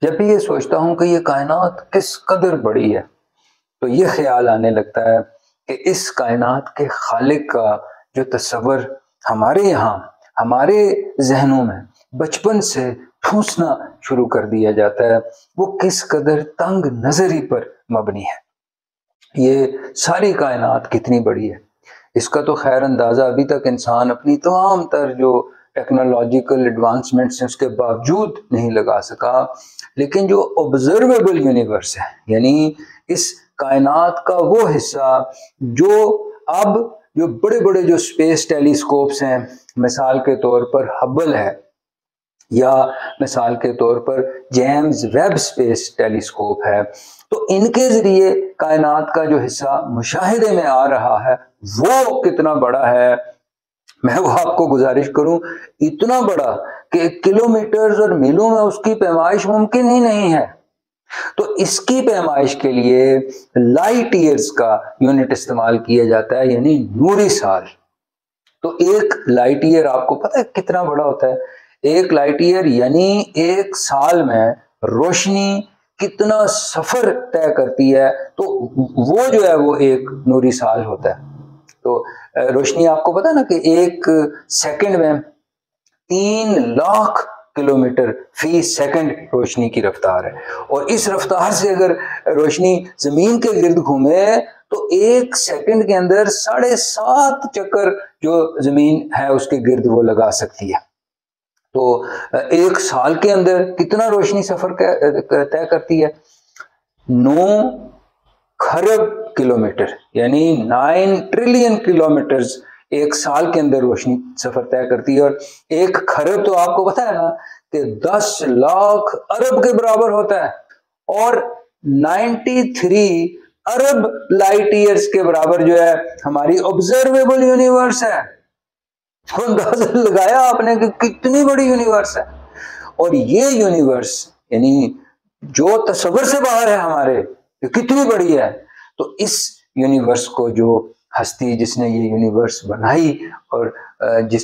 جب بھی یہ سوچتا ہوں کہ یہ کائنات کس قدر بڑی ہے تو یہ خیال آنے لگتا ہے کہ اس کائنات کے خالق کا جو تصور ہمارے یہاں ہمارے ذہنوں میں بچپن سے ٹھونسنا شروع کر دیا جاتا ہے وہ کس قدر تنگ نظری پر مبنی ہے۔ یہ ساری کائنات کتنی بڑی ہے اس کا تو خیر اندازہ ابھی تک انسان اپنی تمام تر جو ٹیکنالوجیکل ایڈوانسمنٹس ہیں اس کے باوجود نہیں لگا سکا، لیکن جو آبزرویبل یونیورس ہے یعنی اس کائنات کا وہ حصہ جو اب جو بڑے بڑے جو اسپیس ٹیلیسکوپس ہیں، مثال کے طور پر ہبل ہے یا مثال کے طور پر جیمز ویب اسپیس ٹیلیسکوپ ہے، تو ان کے ذریعے کائنات کا جو حصہ مشاہدے میں آ رہا ہے وہ کتنا بڑا ہے۔ میں وہ آپ کو گزارش کروں اتنا بڑا کہ کلومیٹرز اور میلوں میں اس کی پیمائش ممکن ہی نہیں ہے، تو اس کی پیمائش کے لیے لائٹ ایئرز کا یونٹ استعمال کیا جاتا ہے یعنی نوری سال۔ تو ایک لائٹ ایئر آپ کو پتہ ہے کتنا بڑا ہوتا ہے؟ ایک لائٹ ایئر یعنی ایک سال میں روشنی کتنا سفر طے کرتی ہے، تو وہ جو ہے وہ ایک نوری سال ہوتا ہے۔ تو روشنی آپ کو پتا نا کہ ایک سیکنڈ میں 3,00,000 کلومیٹر فی سیکنڈ روشنی کی رفتار ہے، اور اس رفتار سے اگر روشنی زمین کے گرد گھومے تو ایک سیکنڈ کے اندر 7.5 چکر جو زمین ہے اس کے گرد وہ لگا سکتی ہے۔ تو ایک سال کے اندر کتنا روشنی سفر طے کرتی ہے؟ 9 خرب کلومیٹر یعنی 9 ٹریلین کلومیٹرز ایک سال کے اندر روشنی سفر طے کرتی ہے، اور ایک خرب تو آپ کو پتا ہے نا کہ 10 لاکھ ارب کے برابر ہوتا ہے، اور 93 ارب لائٹ ایئرز کے برابر جو ہے ہماری آبزرویبل یونیورس ہے۔ اندازہ لگایا آپ نے کہ کتنی بڑی یونیورس ہے، اور یہ یونیورس یعنی جو تصور سے باہر ہے ہمارے کتنی بڑی ہے۔ تو اس یونیورس کو جو ہستی جس نے یہ یونیورس بنائی اور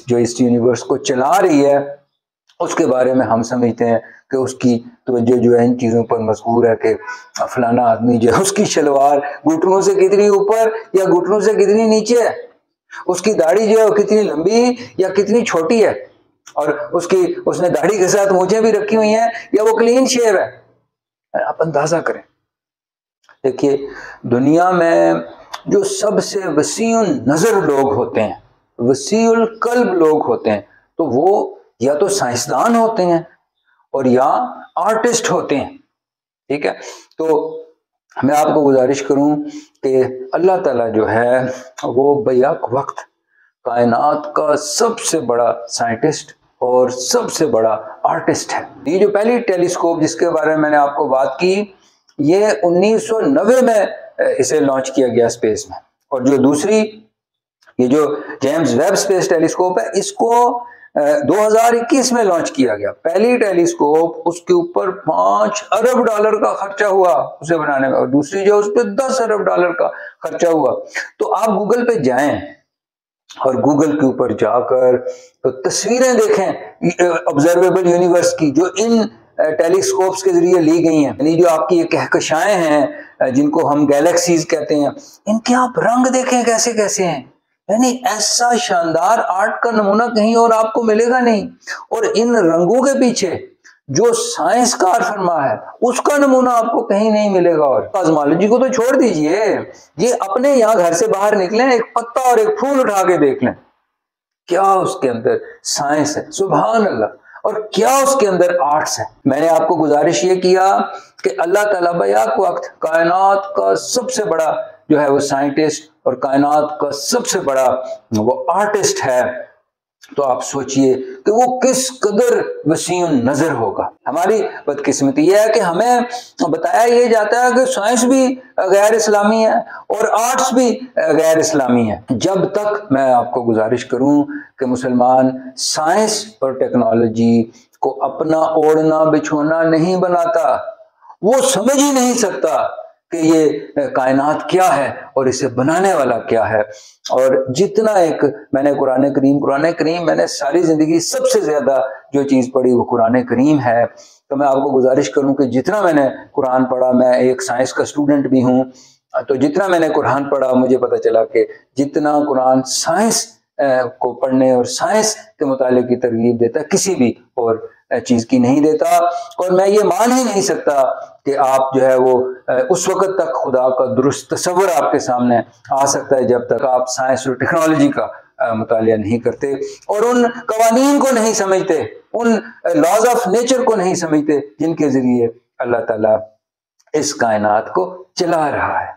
جو اس یونیورس کو چلا رہی ہے اس کے بارے میں ہم سمجھتے ہیں کہ اس کی توجہ جو ہے ان چیزوں پر مذکور ہے کہ فلانا آدمی جو ہے اس کی شلوار گھٹنوں سے کتنی اوپر یا گھٹنوں سے کتنی نیچے ہے، اس کی داڑھی جو ہے وہ کتنی لمبی یا کتنی چھوٹی ہے، اور اس نے داڑھی کے ساتھ مونچھیں بھی رکھی ہوئی ہیں یا وہ کلین شیو ہے۔ آپ اندازہ کریں، دیکھیے دنیا میں جو سب سے وسیع نظر لوگ ہوتے ہیں، وسیع القلب لوگ ہوتے ہیں، تو وہ یا تو سائنسدان ہوتے ہیں اور یا آرٹسٹ ہوتے ہیں، ٹھیک ہے؟ تو میں آپ کو گزارش کروں کہ اللہ تعالیٰ جو ہے وہ بیک وقت کائنات کا سب سے بڑا سائنٹسٹ اور سب سے بڑا آرٹسٹ ہے۔ یہ جو پہلی ٹیلیسکوپ جس کے بارے میں میں نے آپ کو بات کی یہ 1990 میں اسے لانچ کیا گیا اسپیس میں، اور جو دوسری یہ جو جیمز ویب اسپیس ٹیلیسکوپ ہے اس کو 2021 میں لانچ کیا گیا۔ پہلی ٹیلیسکوپ اس کے اوپر $5 ارب کا خرچہ ہوا اسے بنانے میں، اور دوسری جو اس پہ $10 ارب کا خرچہ ہوا۔ تو آپ گوگل پہ جائیں اور گوگل کے اوپر جا کر تو تصویریں دیکھیں آبزرویبل یونیورس کی جو ان ٹیلیسکوپس کے ذریعے لی گئی ہیں، یعنی جو آپ کی یہ کہکشائیں ہیں جن کو ہم گیلیکسیز کہتے ہیں، ان کے آپ رنگ دیکھیں کیسے کیسے ہیں، یعنی ایسا شاندار آرٹ کا نمونہ کہیں اور آپ کو ملے گا نہیں، اور ان رنگوں کے پیچھے جو سائنس کار فرما ہے اس کا نمونہ آپ کو کہیں نہیں ملے گا۔ اور کازمالوجی کو تو چھوڑ دیجئے، یہ اپنے یہاں گھر سے باہر نکلیں ایک پتا اور ایک پھول اٹھا کے دیکھ لیں، کیا اس کے اندر سائنس ہے، سبحان اللہ، اور کیا اس کے اندر آرٹس ہے۔ میں نے آپ کو گزارش یہ کیا کہ اللہ تعالیٰ بیک وقت کائنات کا سب سے بڑا جو ہے وہ سائنٹسٹ اور کائنات کا سب سے بڑا وہ آرٹسٹ ہے، تو آپ سوچئے کہ وہ کس قدر وسیع نظر ہوگا۔ ہماری بدقسمتی یہ ہے کہ ہمیں بتایا یہ جاتا ہے کہ سائنس بھی غیر اسلامی ہے اور آرٹس بھی غیر اسلامی ہے، جب تک میں آپ کو گزارش کروں کہ مسلمان سائنس اور ٹیکنالوجی کو اپنا اوڑھنا بچھونا نہیں بناتا، وہ سمجھ ہی نہیں سکتا کہ یہ کائنات کیا ہے اور اسے بنانے والا کیا ہے۔ اور جتنا ایک میں نے قرآن کریم میں نے ساری زندگی سب سے زیادہ جو چیز پڑھی وہ قرآن کریم ہے، تو میں آپ کو گزارش کروں کہ جتنا میں نے قرآن پڑھا، میں ایک سائنس کا اسٹوڈنٹ بھی ہوں، تو جتنا میں نے قرآن پڑھا مجھے پتہ چلا کہ جتنا قرآن سائنس کو پڑھنے اور سائنس کے مطالعے کی ترغیب دیتا ہے کسی بھی اور چیز کی نہیں دیتا. اور میں یہ مان ہی نہیں سکتا کہ آپ جو ہے وہ اس وقت تک خدا کا درست تصور آپ کے سامنے آ سکتا ہے جب تک آپ سائنس اور ٹیکنالوجی کا مطالعہ نہیں کرتے اور ان قوانین کو نہیں سمجھتے، ان لاز آف نیچر کو نہیں سمجھتے جن کے ذریعے اللہ تعالیٰ اس کائنات کو چلا رہا ہے.